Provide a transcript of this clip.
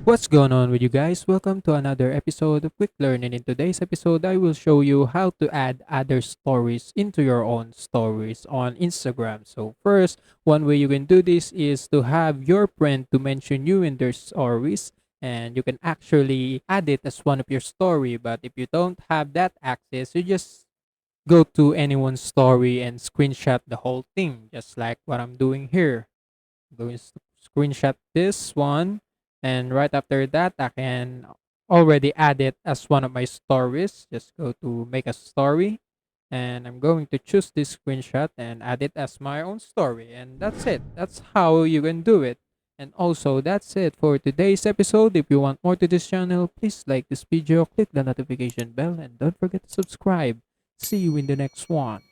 What's going on with you guys? Welcome to another episode of Quick Learning. In today's episode, I will show you how to add other stories into your own stories on Instagram. So first, one way you can do this is to have your friend to mention you in their stories, and you can actually add it as one of your story. But if you don't have that access, you just go to anyone's story and screenshot the whole thing, just like what I'm doing here. Going to screenshot this one, and right after that I can already add it as one of my stories. Just go to make a story, and I'm going to choose this screenshot and add it as my own story, and that's it. That's how you can do it. And also, that's it for today's episode. If you want more to this channel, please like this video, click the notification bell, and don't forget to subscribe. See you in the next one.